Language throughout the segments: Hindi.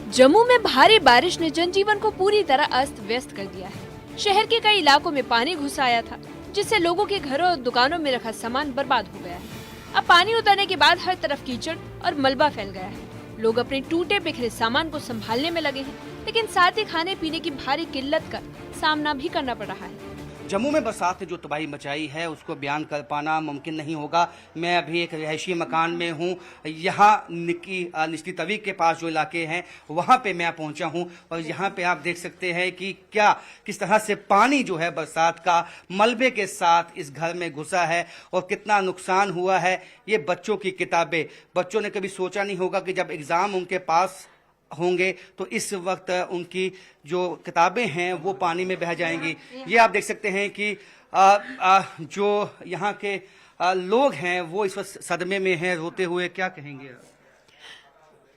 जम्मू में भारी बारिश ने जनजीवन को पूरी तरह अस्त व्यस्त कर दिया है। शहर के कई इलाकों में पानी घुस आया था, जिससे लोगों के घरों और दुकानों में रखा सामान बर्बाद हो गया है। अब पानी उतरने के बाद हर तरफ कीचड़ और मलबा फैल गया है। लोग अपने टूटे बिखरे सामान को संभालने में लगे हैं, लेकिन साथ ही खाने पीने की भारी किल्लत का सामना भी करना पड़ रहा है। जम्मू में बरसात ने जो तबाही मचाई है उसको बयान कर पाना मुमकिन नहीं होगा। मैं अभी एक रिहायशी मकान में हूँ। यहाँ निचली तवी के पास जो इलाके हैं वहाँ पे मैं पहुँचा हूँ और यहाँ पे आप देख सकते हैं कि किस तरह से पानी जो है बरसात का मलबे के साथ इस घर में घुसा है और कितना नुकसान हुआ है। ये बच्चों की किताबें, बच्चों ने कभी सोचा नहीं होगा कि जब एग्ज़ाम उनके पास होंगे तो इस वक्त उनकी जो किताबें हैं वो पानी में बह जाएंगी। ये आप देख सकते हैं कि जो यहाँ के लोग हैं वो इस वक्त सदमे में हैं, रोते हुए। क्या कहेंगे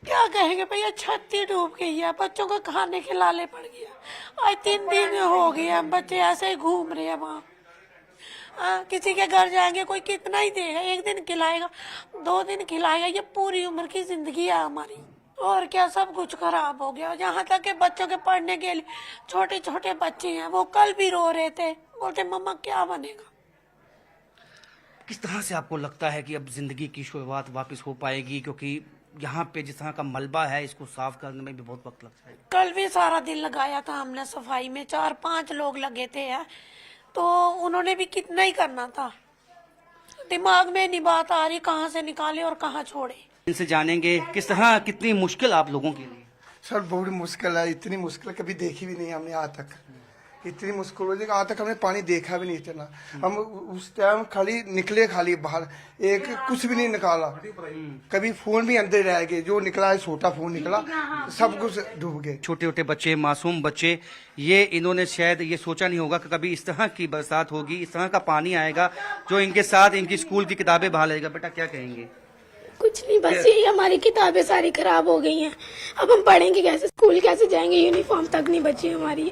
क्या कहेंगे भैया, छत ही डूब गई है, बच्चों को खाने के लाले पड़ गया। आज 3 दिन हो गए, बच्चे ऐसे ही घूम रहे हैं वहाँ। किसी के घर जाएंगे कोई कितना ही देगा, 1 दिन खिलाएगा, 2 दिन खिलाएगा, ये पूरी उम्र की जिंदगी है हमारी। और क्या, सब कुछ खराब हो गया। यहाँ तक के बच्चों के पढ़ने के लिए छोटे छोटे बच्चे हैं, वो कल भी रो रहे थे, बोलते मम्मा क्या बनेगा। किस तरह से आपको लगता है कि अब जिंदगी की शुरुआत वापस हो पाएगी, क्योंकि यहाँ पे जिस तरह का मलबा है इसको साफ करने में भी बहुत वक्त लगता है। कल भी सारा दिन लगाया था हमने सफाई में, 4-5 लोग लगे थे यार, तो उन्होंने भी कितना ही करना था। दिमाग में नहीं बात आ रही कहाँ से निकाले और कहाँ छोड़े। इनसे जानेंगे किस तरह, कितनी मुश्किल आप लोगों के लिए। सर बहुत मुश्किल है, इतनी मुश्किल कभी देखी भी नहीं हमने आज तक। इतनी मुश्किल हो जाएगी, आज तक हमने पानी देखा भी नहीं इतना। हम उस टाइम खाली बाहर, एक कुछ भी नहीं निकाला। कभी फोन भी अंदर रह गए, जो निकला है छोटा फोन निकला, सब कुछ डूब गए। छोटे छोटे बच्चे, मासूम बच्चे, ये इन्होंने शायद ये सोचा नहीं होगा कि कभी इस तरह की बरसात होगी, इस तरह का पानी आएगा जो इनके साथ इनकी स्कूल की किताबें बहा लेगा। बेटा क्या कहेंगे? कुछ नहीं, बस यही, हमारी किताबें सारी खराब हो गई हैं। अब हम पढ़ेंगे कैसे, स्कूल कैसे जाएंगे, यूनिफॉर्म तक नहीं बची हमारी।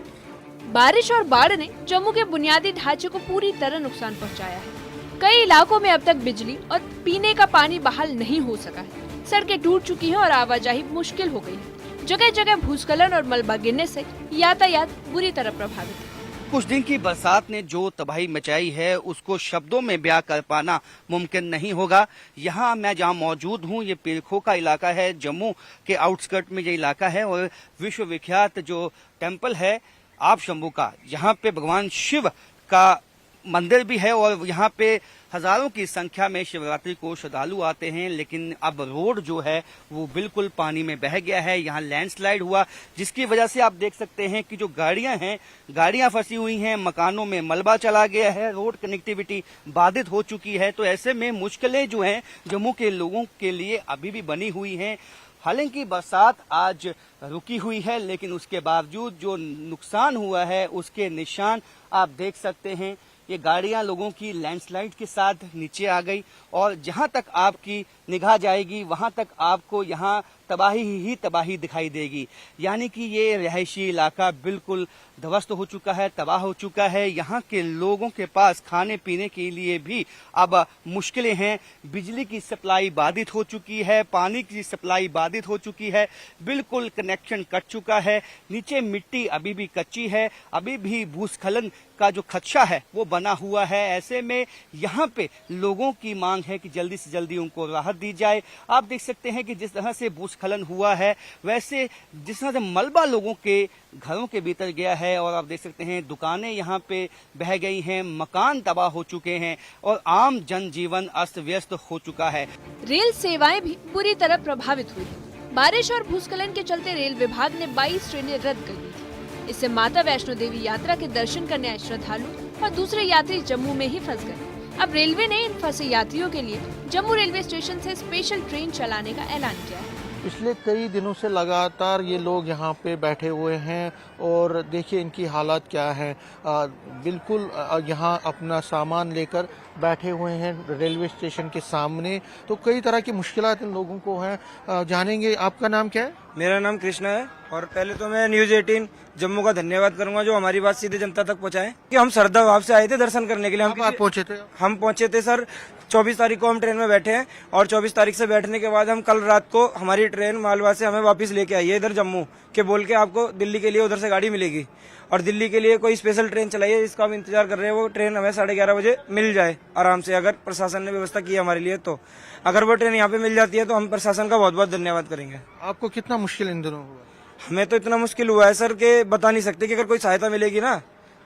बारिश और बाढ़ ने जम्मू के बुनियादी ढांचे को पूरी तरह नुकसान पहुंचाया है। कई इलाकों में अब तक बिजली और पीने का पानी बहाल नहीं हो सका है। सड़कें टूट चुकी हैं और आवाजाही मुश्किल हो गई है। जगह जगह भूस्खलन और मलबा गिरने से यातायात बुरी तरह प्रभावित है। कुछ दिन की बरसात ने जो तबाही मचाई है उसको शब्दों में बयां कर पाना मुमकिन नहीं होगा। यहाँ मैं जहाँ मौजूद हूँ, ये पीरखो का इलाका है, जम्मू के आउटस्कर्ट में ये इलाका है और विश्व विख्यात जो टेम्पल है आप शंभू का, यहाँ पे भगवान शिव का मंदिर भी है और यहाँ पे हजारों की संख्या में शिवरात्रि को श्रद्धालु आते हैं। लेकिन अब रोड जो है वो बिल्कुल पानी में बह गया है। यहाँ लैंडस्लाइड हुआ, जिसकी वजह से आप देख सकते हैं कि जो गाड़ियां हैं, गाड़ियां फंसी हुई हैं, मकानों में मलबा चला गया है, रोड कनेक्टिविटी बाधित हो चुकी है। तो ऐसे में मुश्किलें जो हैं जम्मू के लोगों के लिए अभी भी बनी हुई हैं। हालांकि बरसात आज रुकी हुई है, लेकिन उसके बावजूद जो नुकसान हुआ है उसके निशान आप देख सकते हैं। ये गाड़ियां लोगों की लैंडस्लाइड के साथ नीचे आ गई और जहां तक आपकी निगाह जाएगी वहां तक आपको यहाँ तबाही ही तबाही दिखाई देगी। यानी कि ये रिहायशी इलाका बिल्कुल ध्वस्त हो चुका है, तबाह हो चुका है। यहाँ के लोगों के पास खाने पीने के लिए भी अब मुश्किलें हैं। बिजली की सप्लाई बाधित हो चुकी है, पानी की सप्लाई बाधित हो चुकी है, बिल्कुल कनेक्शन कट चुका है। नीचे मिट्टी अभी भी कच्ची है, अभी भी भूस्खलन का जो खदशा है वो बना हुआ है। ऐसे में यहाँ पे लोगों की मांग है कि जल्दी से जल्दी उनको राहत दी जाए। आप देख सकते हैं कि जिस तरह से भूस्खलन हुआ है, वैसे जिस तरह से मलबा लोगों के घरों के भीतर गया है और आप देख सकते हैं दुकानें यहाँ पे बह गई हैं, मकान तबाह हो चुके हैं और आम जनजीवन अस्त व्यस्त हो चुका है। रेल सेवाएं भी बुरी तरह प्रभावित हुई। बारिश और भूस्खलन के चलते रेल विभाग ने 22 ट्रेनें रद्द कर दी थी। इससे माता वैष्णो देवी यात्रा के दर्शन करने आए श्रद्धालु और दूसरे यात्री जम्मू में ही फंस गए। अब रेलवे ने इन फंसे यात्रियों के लिए जम्मू रेलवे स्टेशन से स्पेशल ट्रेन चलाने का ऐलान किया है। पिछले कई दिनों से लगातार ये लोग यहाँ पे बैठे हुए हैं और देखिए इनकी हालत क्या है। बिल्कुल यहाँ अपना सामान लेकर बैठे हुए हैं रेलवे स्टेशन के सामने। तो कई तरह की मुश्किलात इन लोगों को हैं। जानेंगे, आपका नाम क्या है? मेरा नाम कृष्णा है और पहले तो मैं न्यूज 18 जम्मू का धन्यवाद करूंगा जो हमारी बात सीधे जनता तक पहुंचाए कि हम श्रद्धा भाव से आए थे दर्शन करने के लिए। आप पहुंचे थे? हम पहुंचे थे सर 24 तारीख को हम ट्रेन में बैठे हैं और 24 तारीख से बैठने के बाद हम कल रात को हमारी ट्रेन मालवा से हमें वापस लेके आई है इधर जम्मू के बोल के आपको दिल्ली के लिए उधर से गाड़ी मिलेगी और दिल्ली के लिए कोई स्पेशल ट्रेन चलाई है जिसका हम इंतजार कर रहे हैं। वो ट्रेन हमें 11:30 बजे मिल जाए आराम से, अगर प्रशासन ने व्यवस्था की हमारे लिए तो। अगर वो ट्रेन यहाँ पे मिल जाती है तो हम प्रशासन का बहुत बहुत धन्यवाद करेंगे। आपको कितना मुश्किल इन दिनों हुआ? हमें तो इतना मुश्किल हुआ है सर कि बता नहीं सकते कि अगर कोई सहायता मिलेगी ना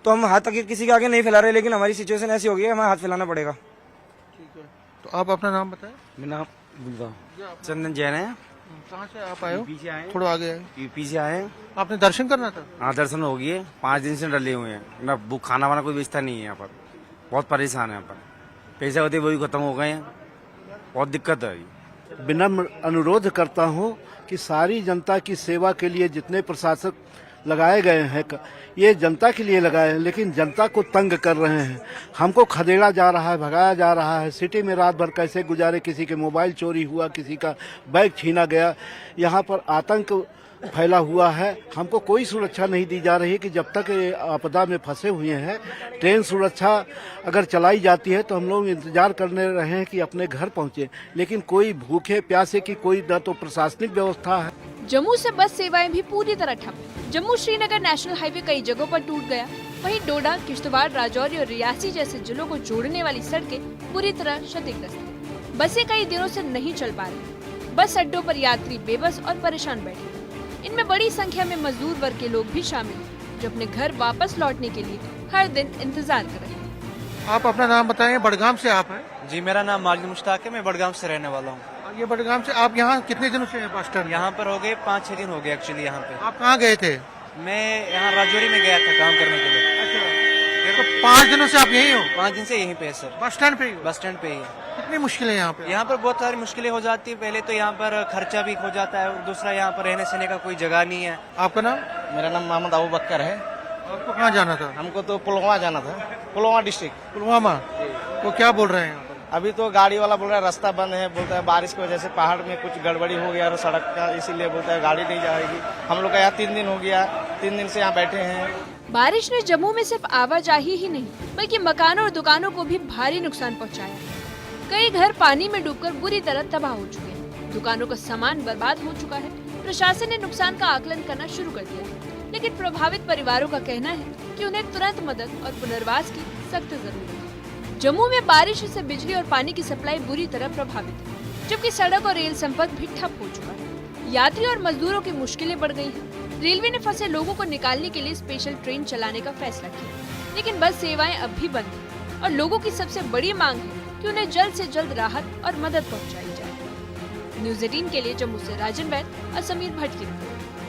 तो हम हाथ किसी के आगे नहीं फैला रहे, लेकिन हमारी सिचुएशन ऐसी होगी हमें हाथ फैलाना पड़ेगा। ठीक है, तो आप अपना नाम बताएं। मेरा नाम चंदन जैन है। कहाँ से आप आए हो? यूपी से आए। थोड़ा आगे आए। यूपी से आए। आपने दर्शन करना था? हाँ, दर्शन हो गए। 5 दिन से डले हुए हैं ना, वो खाना वाना कोई व्यवस्था नहीं है यहाँ पर। बहुत परेशान है यहाँ पर, पैसे होते वही खत्म हो गए हैं, बहुत दिक्कत है। विनम्र अनुरोध करता हूं कि सारी जनता की सेवा के लिए जितने प्रशासक लगाए गए हैं ये जनता के लिए लगाए हैं, लेकिन जनता को तंग कर रहे हैं। हमको खदेड़ा जा रहा है, भगाया जा रहा है। सिटी में रात भर कैसे गुजारे, किसी के मोबाइल चोरी हुआ, किसी का बैग छीना गया। यहाँ पर आतंक फैला हुआ है। हमको कोई सुरक्षा नहीं दी जा रही है कि जब तक ये आपदा में फंसे हुए हैं। ट्रेन सुरक्षा अगर चलाई जाती है तो हम लोग इंतजार करने रहे हैं कि अपने घर पहुंचे, लेकिन कोई भूखे प्यासे की कोई न तो प्रशासनिक व्यवस्था है। जम्मू से बस सेवाएं भी पूरी तरह ठप। जम्मू श्रीनगर नेशनल हाईवे कई जगहों पर टूट गया। वहीं डोडा, किश्तवाड़, राजौरी और रियासी जैसे जिलों को जोड़ने वाली सड़कें पूरी तरह क्षतिग्रस्त। बसें कई दिनों से नहीं चल पा रही। बस अड्डों पर यात्री बेबस और परेशान बैठे। इनमें बड़ी संख्या में मजदूर वर्ग के लोग भी शामिल हैं, जो अपने घर वापस लौटने के लिए हर दिन इंतजार कर रहे हैं। आप अपना नाम बताएं। बड़गाम से आप हैं? जी, मेरा नाम मालिक मुश्ताक है, मैं बड़गाम से रहने वाला हूँ। ये बड़गाम से आप यहाँ कितने दिनों से हैं बस स्टैंड? यहाँ पर हो गए 5-6 दिन हो गए एक्चुअली यहाँ पे। आप कहाँ गए थे? मैं यहाँ राजौरी में गया था काम करने के लिए। तो 5 दिनों से आप यही हो? 5 दिन से यहीं पे है सर। बस स्टैंड पे ही हो? बस स्टैंड पे ही है। कितनी मुश्किलें यहाँ पे? यहाँ पर बहुत सारी मुश्किलें हो जाती है। पहले तो यहाँ पर खर्चा भी हो जाता है और दूसरा यहाँ पर रहने सहने का कोई जगह नहीं है। आपका नाम? मेरा नाम मोहम्मद अबू बकर है। आपको कहाँ जाना था? हमको तो पुलवामा जाना था, पुलवामा डिस्ट्रिक्ट। पुलवामा? तो क्या बोल रहे हैं? अभी तो गाड़ी वाला बोल रहा है रास्ता बंद है, बोलता है बारिश की वजह से पहाड़ में कुछ गड़बड़ी हो गया और सड़क का, इसीलिए बोलता है गाड़ी नहीं जाएगी। हम लोग का यहाँ 3 दिन हो गया, 3 दिन से यहाँ बैठे हैं। बारिश ने जम्मू में सिर्फ आवाजाही ही नहीं बल्कि मकानों और दुकानों को भी भारी नुकसान पहुंचाया। कई घर पानी में डूबकर बुरी तरह तबाह हो चुके हैं। दुकानों का सामान बर्बाद हो चुका है। प्रशासन ने नुकसान का आकलन करना शुरू कर दिया है, लेकिन प्रभावित परिवारों का कहना है कि उन्हें तुरंत मदद और पुनर्वास की सख्त जरूरत है। जम्मू में बारिश से बिजली और पानी की सप्लाई बुरी तरह प्रभावित है, जबकि सड़क और रेल संपर्क भी ठप हो चुका है। यात्री और मजदूरों की मुश्किलें बढ़ गई हैं। रेलवे ने फंसे लोगों को निकालने के लिए स्पेशल ट्रेन चलाने का फैसला किया, लेकिन बस सेवाएं अब भी बंद हैं और लोगों की सबसे बड़ी मांग है कि उन्हें जल्द से जल्द राहत और मदद पहुंचाई जाए। न्यूज़ 18 के लिए जम्मू से राजन वैद और समीर भट्ट की रिपोर्ट।